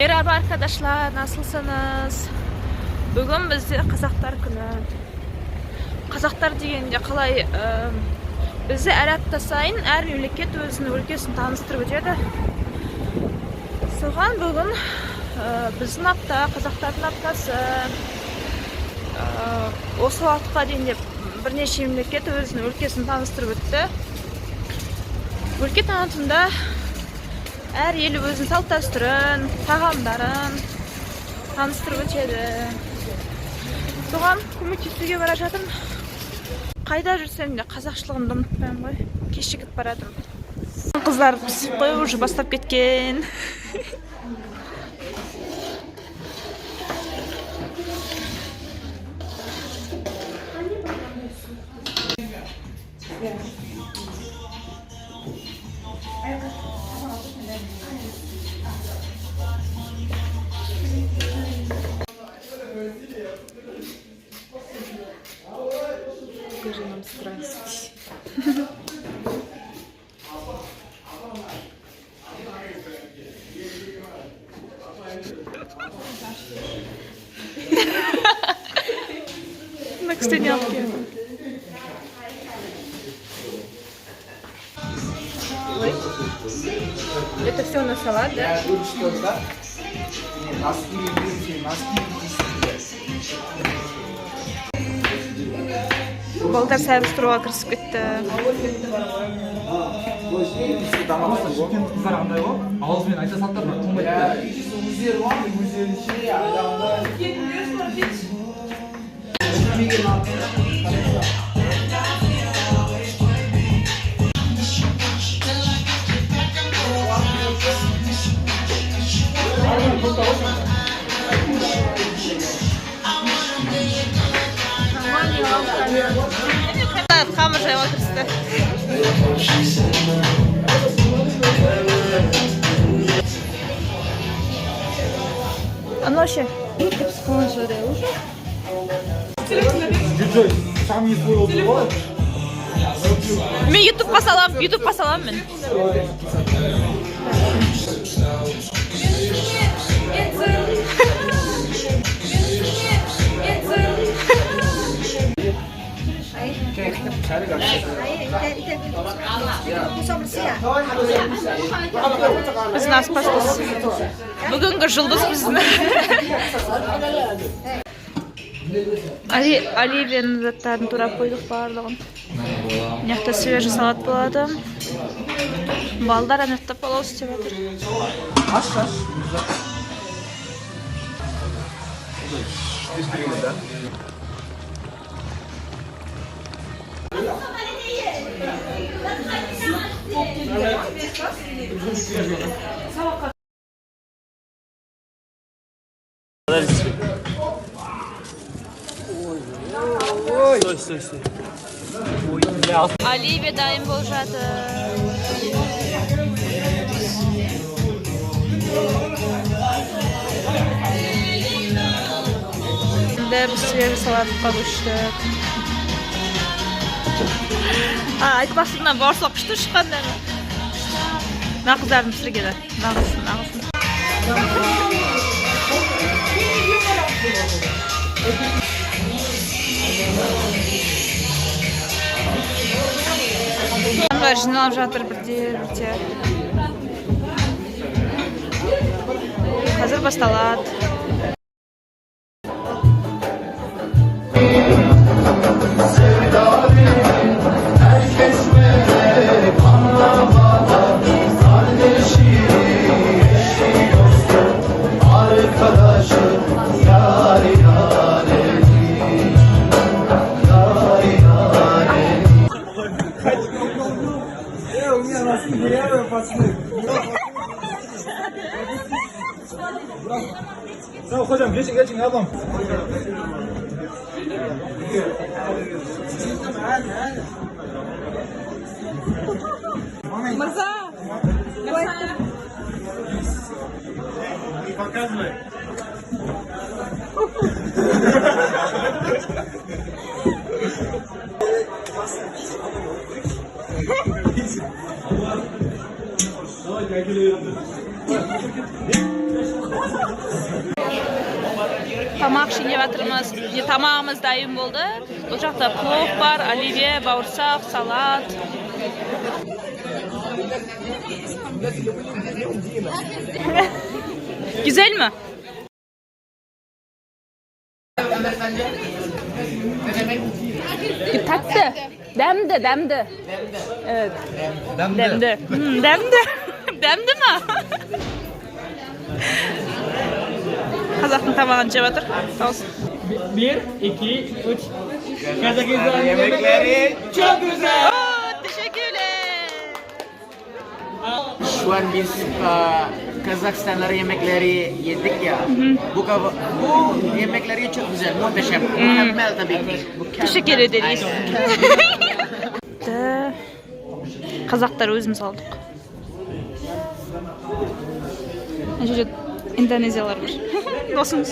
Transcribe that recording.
Merhaba arkadaşlar, nasılsınız? Bugün bizde Қазақтар күні. Қазақтар дегенде қалай бізде әр апта сайын әр мемлекет өзінің өлкесін таныстырып өтеді. Соған бүгін біздің апта, қазақтардың аптасы осы уақытқа дейін деп бірнеше мемлекет өзінің өлкесін таныстырып өтті. Өлке танытымда әр ел өзінің салт-дәстүрін, тағамдарын таныстырып өтеді. Соған көмектесуге бара жатырмын. Қайда жүрсем де қазақшылығымды ұмытпаймын ғой. Кешігіп барадым. Қыздар пісіп қой, уже бастап кеткен. Скажи нам здрасте. На кстенялке. Это все на салат, да? Балдар сәбіз тұруға кірісіп кетті. Шымкент қыздар андай ғой, ауызбен айта салттар, бірақ қылмайды. Қамыр жайға кірісті. Анау ше? Мен ютубқа салам мен. Біздің аспазбыз. Бүгінгі жұлдыз біздің. Оливияның заттарын турап қойдық барлығын. Мыняқта свежий салат болады. Балдар анақта палау істеп жатыр. Стой. Оливия дайын болып жатыр. Енді біз свежий салатқа көштік. Айтпақсымнан бауырсақ күшті шыққанда. Мына қыздардың пісіргені. Нағылсын. Жиналып жатыр бірте. Қазір басталады. Hocam geçin ablam. Мырза! Показывай. Давай, как Тамақ ішіне батырмыз. Тамағымыз дайын болды. Бұл жақта плов бар, оливье, бауырсақ, салат. Güzel mi? Tatlı. Demdi. Evet. Demdi. Demdi mi? Қазақтың тамағын жеп жатыр. Sağ olsun. 1, 2, 3. Kazakistan yemekleri çok güzel. Teşekkürler. Şu an biz Kazakistan'da yemekleri yedik ya. Bu yemekleri çok güzel, muhteşem. Mükemmel tabii ki. Teşekkür ederiz. Қазақтар өзіміз алдық. Мына жерде Индонезиялар бар. Досымыз.